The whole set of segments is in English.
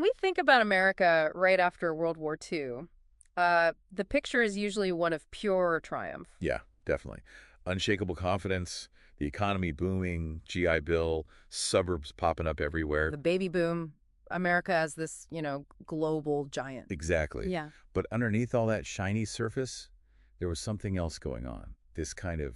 we think about America right after World War II, the picture is usually one of pure triumph. Yeah, definitely. Unshakable confidence, the economy booming, GI Bill, suburbs popping up everywhere. The baby boom, America as this, global giant. Exactly. Yeah. But underneath all that shiny surface, there was something else going on. This kind of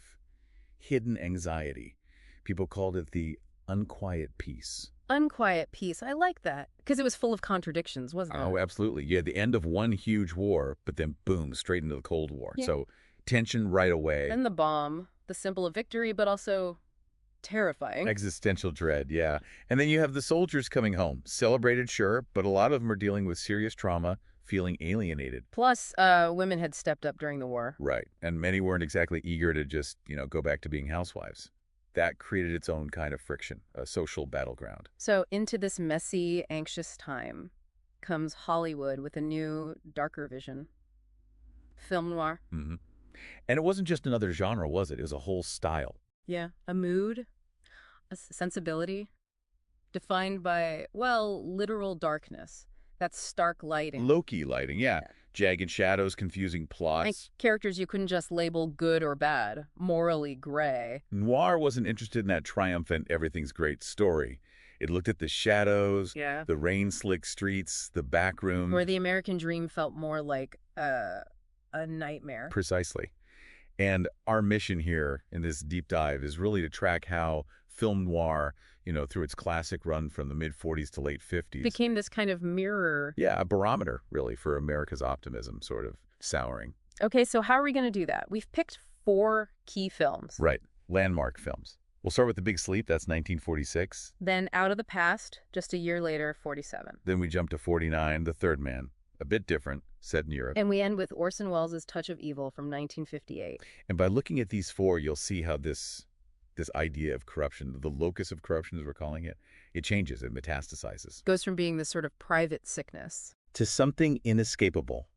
hidden anxiety. People called it the unquiet peace. Unquiet peace. I like that. Because it was full of contradictions, wasn't it? Oh, absolutely. You had the end of one huge war, but then boom, straight into the Cold War. Yeah. So tension right away. And the bomb, the symbol of victory, but also terrifying. Existential dread, yeah. And then you have the soldiers coming home. Celebrated, sure, but a lot of them are dealing with serious trauma, feeling alienated. Plus, women had stepped up during the war. Right. And many weren't exactly eager to just, go back to being housewives. That created its own kind of friction, a social battleground. So into this messy, anxious time comes Hollywood with a new, darker vision. Film noir. hmm And it wasn't just another genre, was it? It was a whole style. Yeah. A mood, a sensibility, defined by, well, literal darkness. That's stark lighting. Low-key lighting, yeah. Jagged shadows, confusing Like plots. characters you couldn't just label good or bad, morally gray. Noir wasn't interested in that triumphant, everything's great story. It looked at the shadows, Yeah. the rain-slick streets, the back room. Where the American dream felt more like a nightmare. Precisely. And our mission here in this deep dive is really to track how film noir, through its classic run from the mid-40s to late 50s. Became this kind of mirror. Yeah, a barometer, really, for America's optimism sort of souring. Okay, so how are we going to do that? We've picked 4 key films. Right. Landmark films. We'll start with The Big Sleep, that's 1946. Then Out of the Past, just a year later, 47. Then we jump to 49, The Third Man. A bit different, set in Europe. And we end with Orson Welles' Touch of Evil from 1958. And by looking at these 4, you'll see how this idea of corruption, the locus of corruption as we're calling it, it changes, it metastasizes. Goes from being this sort of private sickness. To something inescapable,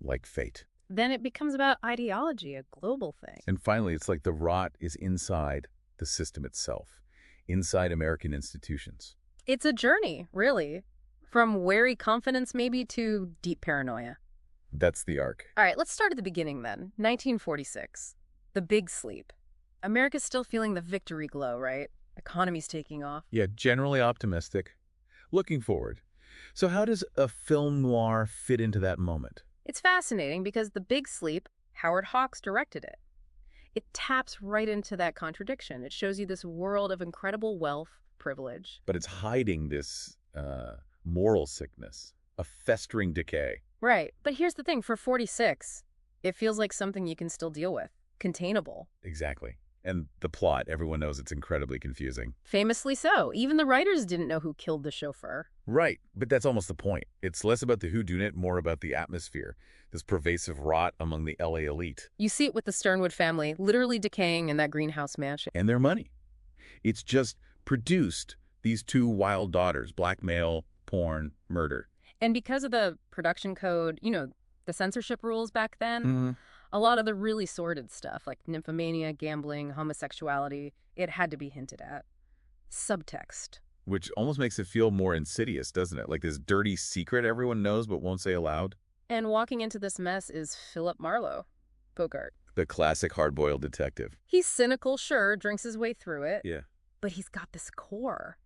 like fate. Then it becomes about ideology, a global thing. And finally, it's like the rot is inside the system itself, inside American institutions. It's a journey, really. From wary confidence, maybe, to deep paranoia. That's the arc. All right, let's start at the beginning then. 1946. The Big Sleep. America's still feeling the victory glow, right? Economy's taking off. Yeah, generally optimistic. Looking forward. So how does a film noir fit into that moment? It's fascinating because The Big Sleep, Howard Hawks directed it. It taps right into that contradiction. It shows you this world of incredible wealth, privilege. But it's hiding this moral sickness, a festering decay. Right, but here's the thing. For 46, it feels like something you can still deal with. Containable. Exactly. And the plot, everyone knows it's incredibly confusing. Famously so. Even the writers didn't know who killed the chauffeur. Right, but that's almost the point. It's less about the whodunit, more about the atmosphere, this pervasive rot among the LA elite. You see it with the Sternwood family, literally decaying in that greenhouse mansion. And their money. It's just produced these 2 wild daughters, blackmail, porn, murder. And because of the production code, the censorship rules back then, a lot of the really sordid stuff, like nymphomania, gambling, homosexuality, it had to be hinted at. Subtext. Which almost makes it feel more insidious, doesn't it? Like this dirty secret everyone knows but won't say aloud. And walking into this mess is Philip Marlowe, Bogart. The classic hard-boiled detective. He's cynical, sure, drinks his way through it. Yeah. But he's got this core,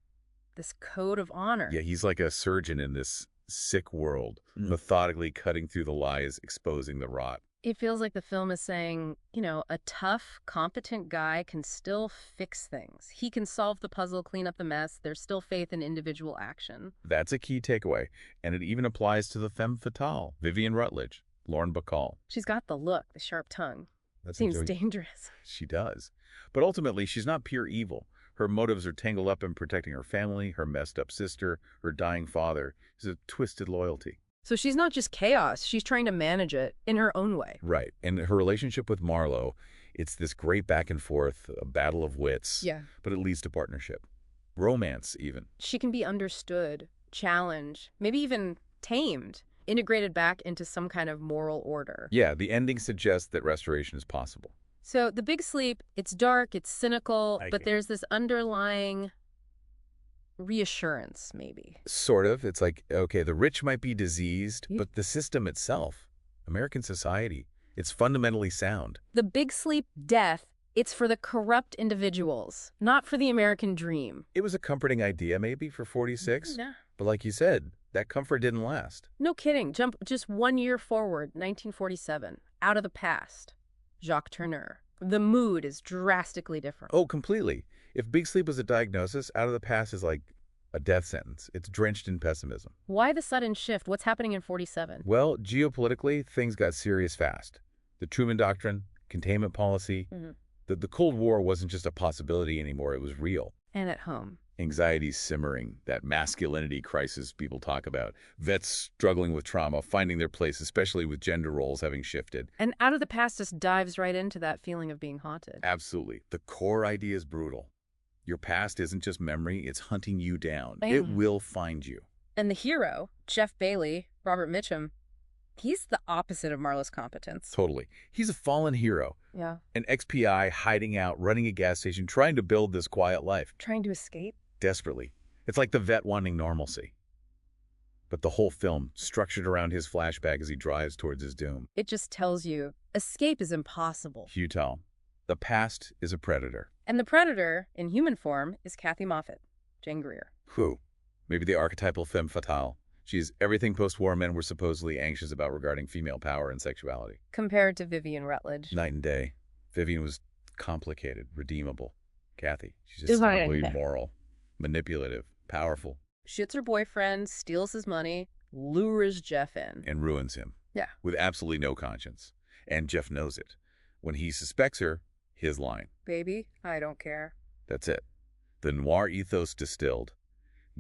this code of honor. Yeah, he's like a surgeon in this sick world, methodically cutting through the lies, exposing the rot. It feels like the film is saying, a tough, competent guy can still fix things. He can solve the puzzle, clean up the mess. There's still faith in individual action. That's a key takeaway, and it even applies to the femme fatale, Vivian Rutledge, Lauren Bacall. She's got the look, the sharp tongue. That Seems dangerous. She does. But ultimately, she's not pure evil. Her motives are tangled up in protecting her family, her messed up sister, her dying father. It's a twisted loyalty. So she's not just chaos. She's trying to manage it in her own way. Right. And her relationship with Marlowe, it's this great back and forth, a battle of wits. Yeah. But it leads to partnership. Romance, even. She can be understood, challenged, maybe even tamed, integrated back into some kind of moral order. Yeah, the ending suggests that restoration is possible. So The Big Sleep, it's dark, it's cynical, but there's this underlying reassurance, maybe. Sort of. It's like, okay, the rich might be diseased, Yeah. but the system itself, American society, it's fundamentally sound. The big sleep death, it's for the corrupt individuals, not for the American dream. It was a comforting idea maybe for 46, Yeah. but like you said, that comfort didn't last. No kidding. Jump just 1 year forward, 1947, out of the past. Jacques Tourneur. The mood is drastically different. Oh, completely. If big sleep was a diagnosis, out of the past is like a death sentence. It's drenched in pessimism. Why the sudden shift? What's happening in 47? Well, geopolitically, things got serious fast. The Truman Doctrine, containment policy, the Cold War wasn't just a possibility anymore, it was real. And at home. Anxiety's simmering, that masculinity crisis people talk about. Vets struggling with trauma, finding their place, especially with gender roles having shifted. And out of the past just dives right into that feeling of being haunted. Absolutely. The core idea is brutal. Your past isn't just memory, it's hunting you down. Yeah. It will find you. And the hero, Jeff Bailey, Robert Mitchum, he's the opposite of Marlowe's competence. Totally. He's a fallen hero. Yeah. An ex-PI hiding out, running a gas station, trying to build this quiet life. Trying to escape? Desperately. It's like the vet wanting normalcy. But the whole film, structured around his flashback as he drives towards his doom. It just tells you escape is impossible. Futile. The past is a predator. And the predator, in human form, is Kathy Moffat, Jane Greer. Who? Maybe the archetypal femme fatale. She's everything post-war men were supposedly anxious about regarding female power and sexuality. Compared to Vivian Rutledge. Night and day. Vivian was complicated, redeemable. Kathy, she's just simply moral, manipulative, powerful. Shoots her boyfriend, steals his money, lures Jeff in. And ruins him. Yeah. With absolutely no conscience. And Jeff knows it. When he suspects her, his line. Baby, I don't care. That's it. The noir ethos distilled.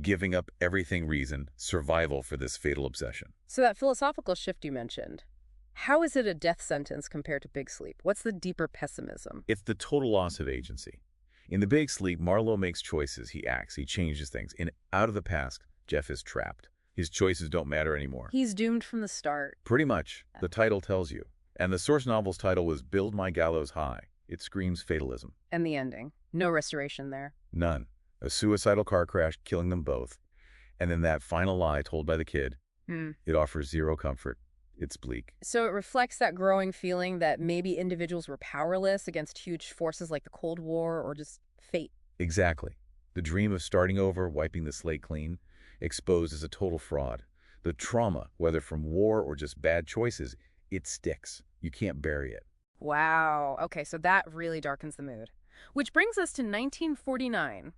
Giving up everything reason, survival for this fatal obsession. So that philosophical shift you mentioned, how is it a death sentence compared to Big Sleep? What's the deeper pessimism? It's the total loss of agency. In the Big Sleep, Marlowe makes choices, he acts, he changes things. In Out of the Past, Jeff is trapped. His choices don't matter anymore. He's doomed from the start. Pretty much. The title tells you. And the source novel's title was Build My Gallows High. It screams fatalism. And the ending. No restoration there. None. A suicidal car crash killing them both. And then that final lie told by the kid. It offers zero comfort. It's bleak. So it reflects that growing feeling that maybe individuals were powerless against huge forces like the Cold War or just fate. Exactly. The dream of starting over, wiping the slate clean, exposed as a total fraud. The trauma, whether from war or just bad choices, it sticks. You can't bury it. Wow. Okay, so that really darkens the mood. Which brings us to 1949.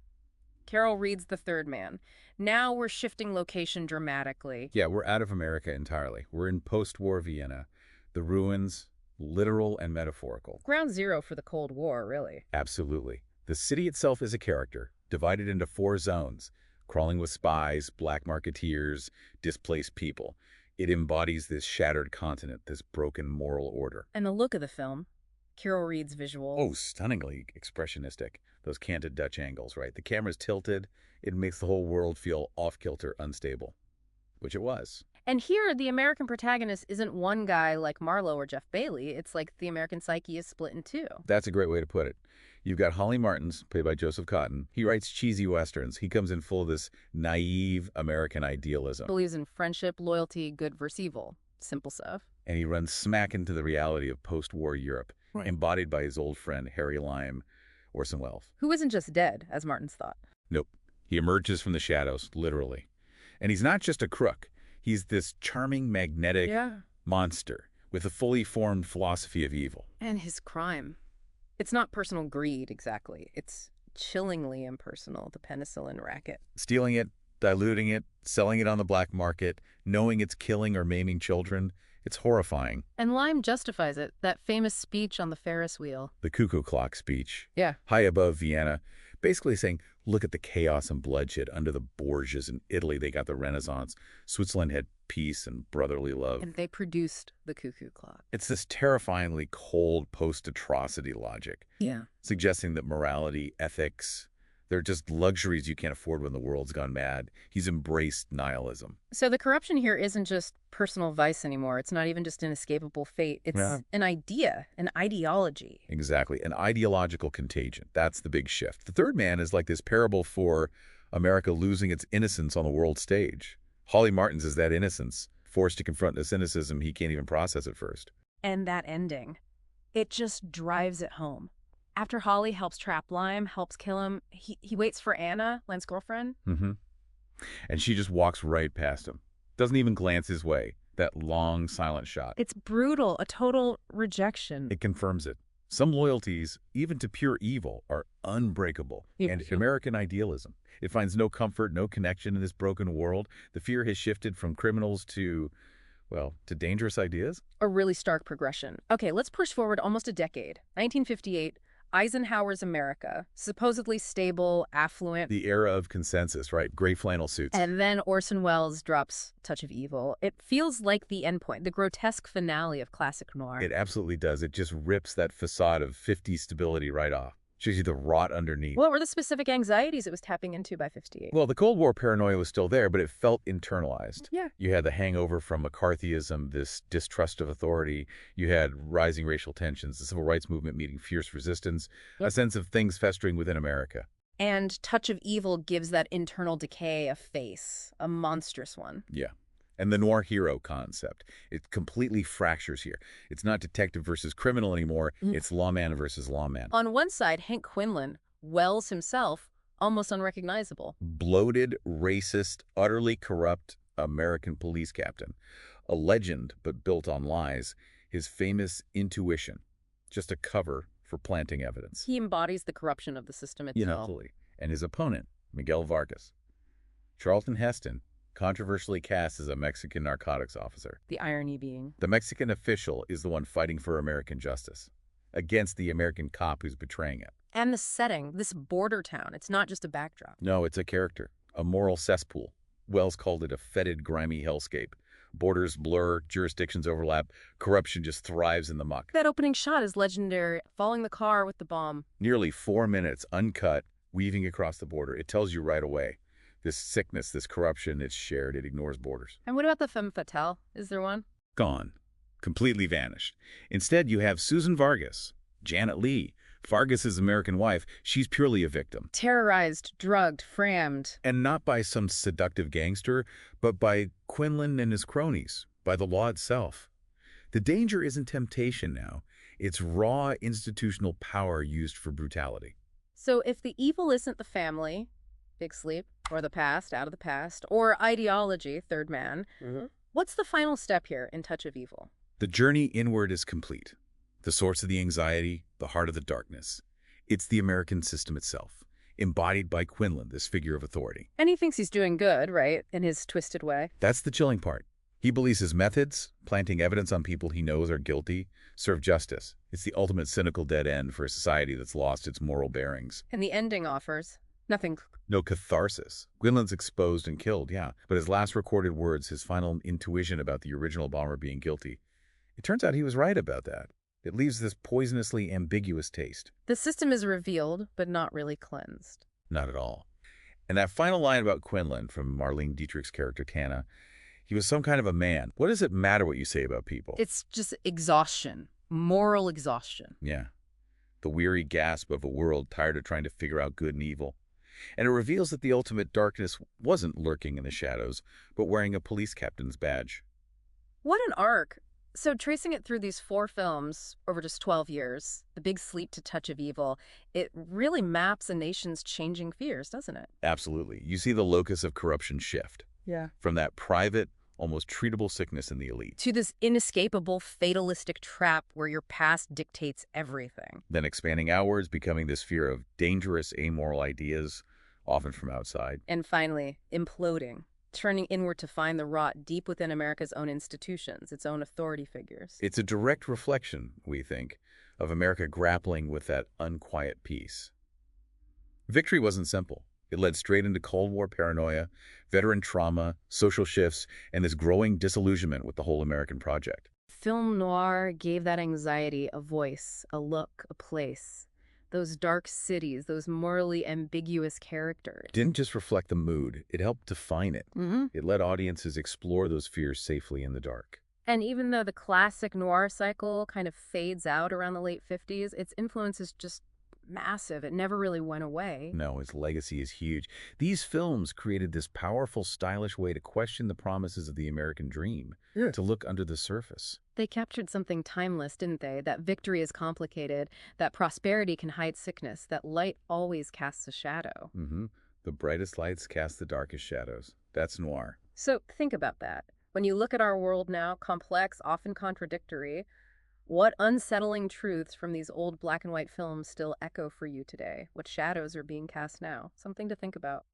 Carol reads The Third Man. Now we're shifting location dramatically. Yeah, we're out of America entirely. We're in post-war Vienna. The ruins, literal and metaphorical. Ground zero for the Cold War, really. Absolutely. The city itself is a character, divided into 4 zones, crawling with spies, black marketeers, displaced people. It embodies this shattered continent, this broken moral order. And the look of the film, Carol Reed's visuals. Oh, stunningly expressionistic. Those canted Dutch angles, right? The camera's tilted. It makes the whole world feel off-kilter, unstable, which it was. And here, the American protagonist isn't one guy like Marlowe or Jeff Bailey. It's like the American psyche is split in 2. That's a great way to put it. You've got Holly Martins, played by Joseph Cotten. He writes cheesy westerns. He comes in full of this naive American idealism. Believes in friendship, loyalty, good versus evil. Simple stuff. And he runs smack into the reality of post-war Europe, embodied by his old friend Harry Lime, Orson Welles. Who isn't just dead, as Martins thought. Nope. He emerges from the shadows, literally. And he's not just a crook. He's this charming, magnetic monster with a fully formed philosophy of evil. And his crime. It's not personal greed, exactly. It's chillingly impersonal, the penicillin racket. Stealing it, diluting it, selling it on the black market, knowing it's killing or maiming children. It's horrifying. And Lime justifies it, that famous speech on the Ferris wheel. The cuckoo clock speech. Yeah. High above Vienna, basically saying, look at the chaos and bloodshed under the Borgias. In Italy, they got the Renaissance. Switzerland had peace and brotherly love. And they produced the cuckoo clock. It's this terrifyingly cold post-atrocity logic. Yeah. Suggesting that morality, ethics, they're just luxuries you can't afford when the world's gone mad. He's embraced nihilism. So the corruption here isn't just personal vice anymore. It's not even just an escapable fate. It's an idea, an ideology. Exactly. An ideological contagion. That's the big shift. The Third Man is like this parable for America losing its innocence on the world stage. Holly Martin's is that innocence, forced to confront the cynicism he can't even process at first. And that ending, it just drives it home. After Holly helps trap Lime, helps kill him, he waits for Anna, Len's girlfriend. And she just walks right past him. Doesn't even glance his way. That long, silent shot. It's brutal, a total rejection. It confirms it. Some loyalties, even to pure evil, are unbreakable. And American idealism. It finds no comfort, no connection in this broken world. The fear has shifted from criminals to, well, to dangerous ideas. A really stark progression. Okay, let's push forward almost a decade. 1958, Eisenhower's America. Supposedly stable, affluent. The era of consensus, right? Gray flannel suits. And then Orson Welles drops Touch of Evil. It feels like the endpoint, the grotesque finale of classic noir. It absolutely does. It just rips that facade of 50s stability right off. Shows you the rot underneath. What were the specific anxieties it was tapping into by 58? Well, the Cold War paranoia was still there, but it felt internalized. Yeah. You had the hangover from McCarthyism, this distrust of authority. You had rising racial tensions, the civil rights movement meeting fierce resistance, a sense of things festering within America. And Touch of Evil gives that internal decay a face, a monstrous one. Yeah. And the noir hero concept, it completely fractures here. It's not detective versus criminal anymore. It's lawman versus lawman. On one side, Hank Quinlan, Wells himself, almost unrecognizable. Bloated, racist, utterly corrupt American police captain. A legend, but built on lies. His famous intuition, just a cover for planting evidence. He embodies the corruption of the system itself. Absolutely. And his opponent, Miguel Vargas. Charlton Heston, controversially cast as a Mexican narcotics officer. The irony being, the Mexican official is the one fighting for American justice against the American cop who's betraying it. And the setting, this border town, it's not just a backdrop. No, it's a character, a moral cesspool. Wells called it a fetid, grimy hellscape. Borders blur, jurisdictions overlap, corruption just thrives in the muck. That opening shot is legendary, following the car with the bomb. Nearly 4 minutes, uncut, weaving across the border. It tells you right away. This sickness, this corruption, it's shared. It ignores borders. And what about the femme fatale? Is there one? Gone. Completely vanished. Instead, you have Susan Vargas, Janet Leigh. Vargas's American wife, she's purely a victim. Terrorized, drugged, framed. And not by some seductive gangster, but by Quinlan and his cronies, by the law itself. The danger isn't temptation now. It's raw institutional power used for brutality. So if the evil isn't the family, Big Sleep, or the past, out of the past, or ideology, Third Man, what's the final step here in Touch of Evil? The journey inward is complete. The source of the anxiety, the heart of the darkness. It's the American system itself, embodied by Quinlan, this figure of authority. And he thinks he's doing good, right, in his twisted way. That's the chilling part. He believes his methods, planting evidence on people he knows are guilty, serve justice. It's the ultimate cynical dead end for a society that's lost its moral bearings. And the ending offers nothing. No catharsis. Quinlan's exposed and killed, yeah. But his last recorded words, his final intuition about the original bomber being guilty, it turns out he was right about that. It leaves this poisonously ambiguous taste. The system is revealed, but not really cleansed. Not at all. And that final line about Quinlan from Marlene Dietrich's character, Tana, he was some kind of a man. What does it matter what you say about people? It's just exhaustion, moral exhaustion. Yeah. The weary gasp of a world tired of trying to figure out good and evil. And it reveals that the ultimate darkness wasn't lurking in the shadows, but wearing a police captain's badge. What an arc. So tracing it through these 4 films over just 12 years, The Big Sleep to Touch of Evil, it really maps a nation's changing fears, doesn't it? Absolutely. You see the locus of corruption shift. Yeah. From that private, almost treatable sickness in the elite. To this inescapable, fatalistic trap where your past dictates everything. Then expanding outwards, becoming this fear of dangerous, amoral ideas, often from outside. And finally, imploding. Turning inward to find the rot deep within America's own institutions, its own authority figures. It's a direct reflection, we think, of America grappling with that unquiet peace. Victory wasn't simple. It led straight into Cold War paranoia, veteran trauma, social shifts, and this growing disillusionment with the whole American project. Film noir gave that anxiety a voice, a look, a place. Those dark cities, those morally ambiguous characters. It didn't just reflect the mood, it helped define it. It let audiences explore those fears safely in the dark. And even though the classic noir cycle kind of fades out around the late 50s, its influence is just massive. It never really went away. No, his legacy is huge. These films created this powerful, stylish way to question the promises of the American dream, to look under the surface. They captured something timeless, didn't they? That victory is complicated, that prosperity can hide sickness, that light always casts a shadow. The brightest lights cast the darkest shadows. That's noir. So think about that. When you look at our world now, complex, often contradictory, what unsettling truths from these old black and white films still echo for you today? What shadows are being cast now? Something to think about.